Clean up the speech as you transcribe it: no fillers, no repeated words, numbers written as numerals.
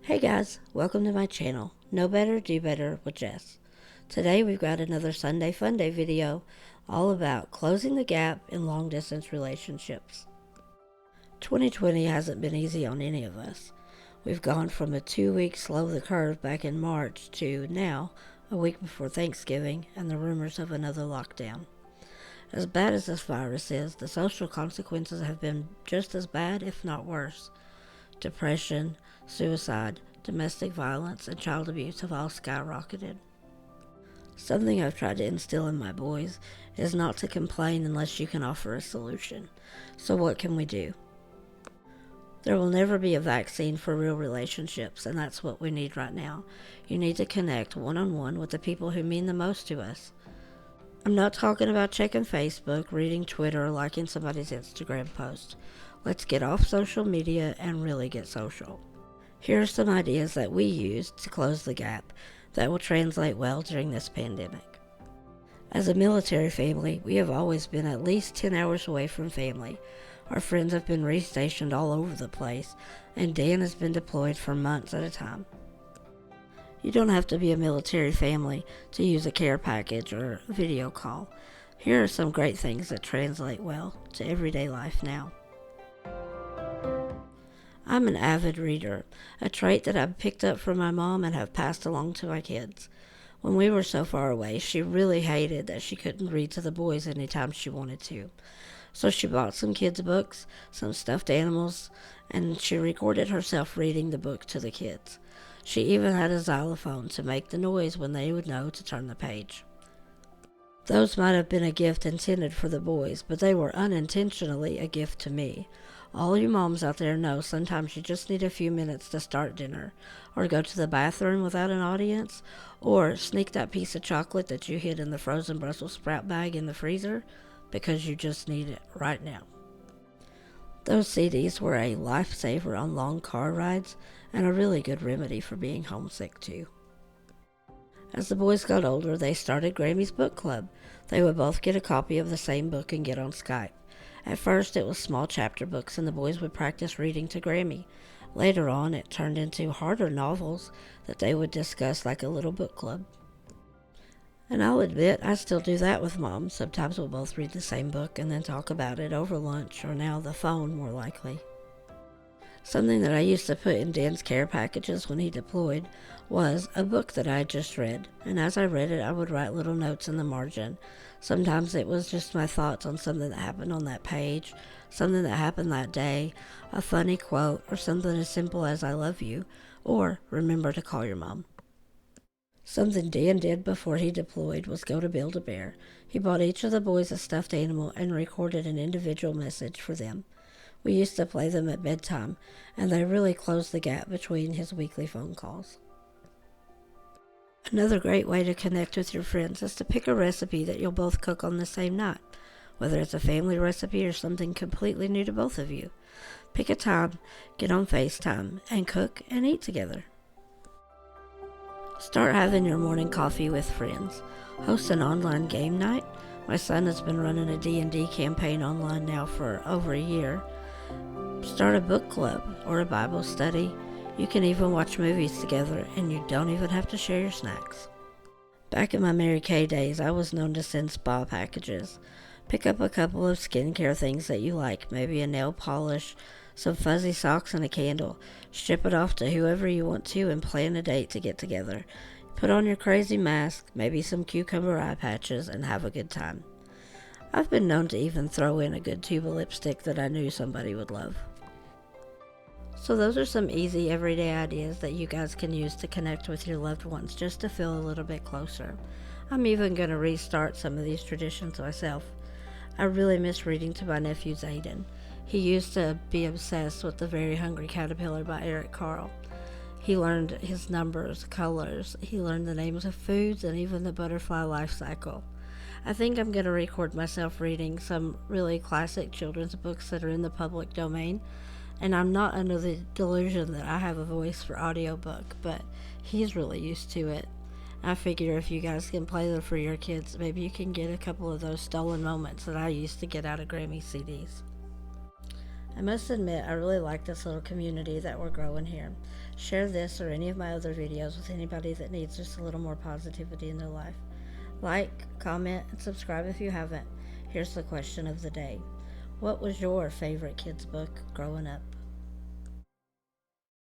Hey guys, welcome to my channel, Know Better, Do Better with Jess. Today we've got another Sunday Funday video all about closing the gap in long distance relationships. 2020 hasn't been easy on any of us. We've gone from a 2-week slow the curve back in March to now, a week before Thanksgiving, and the rumors of another lockdown. As bad as this virus is, the social consequences have been just as bad, if not worse. Depression, suicide, domestic violence, and child abuse have all skyrocketed. Something I've tried to instill in my boys is not to complain unless you can offer a solution. So what can we do? There will never be a vaccine for real relationships, and that's what we need right now. You need to connect one-on-one with the people who mean the most to us. I'm not talking about checking Facebook, reading Twitter, or liking somebody's Instagram post. Let's get off social media and really get social. Here are some ideas that we used to close the gap that will translate well during this pandemic. As a military family, we have always been at least 10 hours away from family. Our friends have been restationed all over the place, and Dan has been deployed for months at a time. You don't have to be a military family to use a care package or a video call. Here are some great things that translate well to everyday life now. I'm an avid reader, a trait that I've picked up from my mom and have passed along to my kids. When we were so far away, she really hated that she couldn't read to the boys anytime she wanted to. So she bought some kids' books, some stuffed animals, and she recorded herself reading the book to the kids. She even had a xylophone to make the noise when they would know to turn the page. Those might have been a gift intended for the boys, but they were unintentionally a gift to me. All you moms out there know sometimes you just need a few minutes to start dinner, or go to the bathroom without an audience, or sneak that piece of chocolate that you hid in the frozen Brussels sprout bag in the freezer because you just need it right now. Those CDs were a lifesaver on long car rides and a really good remedy for being homesick too. As the boys got older, they started Grammy's book club. They would both get a copy of the same book and get on Skype. At first, it was small chapter books, and the boys would practice reading to Grammy. Later on, it turned into harder novels that they would discuss like a little book club. And I'll admit, I still do that with Mom. Sometimes we'll both read the same book and then talk about it over lunch, or now the phone, more likely. Something that I used to put in Dan's care packages when he deployed was a book that I had just read, and as I read it, I would write little notes in the margin. Sometimes it was just my thoughts on something that happened on that page, something that happened that day, a funny quote, or something as simple as "I love you," or "remember to call your mom." Something Dan did before he deployed was go to Build-A-Bear. He bought each of the boys a stuffed animal and recorded an individual message for them. We used to play them at bedtime, and they really closed the gap between his weekly phone calls. Another great way to connect with your friends is to pick a recipe that you'll both cook on the same night, whether it's a family recipe or something completely new to both of you. Pick a time, get on FaceTime, and cook and eat together. Start having your morning coffee with friends. Host an online game night. My son has been running a D&D campaign online now for over a year. Start a book club or a Bible study. You can even watch movies together, and you don't even have to share your snacks. Back in my Mary Kay days, I was known to send spa packages. Pick up a couple of skincare things that you like, maybe a nail polish, some fuzzy socks, and a candle. Ship it off to whoever you want to and plan a date to get together. Put on your crazy mask, maybe some cucumber eye patches, and have a good time. I've been known to even throw in a good tube of lipstick that I knew somebody would love. So those are some easy everyday ideas that you guys can use to connect with your loved ones just to feel a little bit closer. I'm even going to restart some of these traditions myself. I really miss reading to my nephew Zayden. He used to be obsessed with The Very Hungry Caterpillar by Eric Carle. He learned his numbers, colors, he learned the names of foods, and even the butterfly life cycle. I think I'm going to record myself reading some really classic children's books that are in the public domain. And I'm not under the delusion that I have a voice for audiobook, but he's really used to it. I figure if you guys can play them for your kids, maybe you can get a couple of those stolen moments that I used to get out of Grammy CDs. I must admit, I really like this little community that we're growing here. Share this or any of my other videos with anybody that needs just a little more positivity in their life. Like, comment, and subscribe if you haven't. Here's the question of the day. What was your favorite kids' book growing up?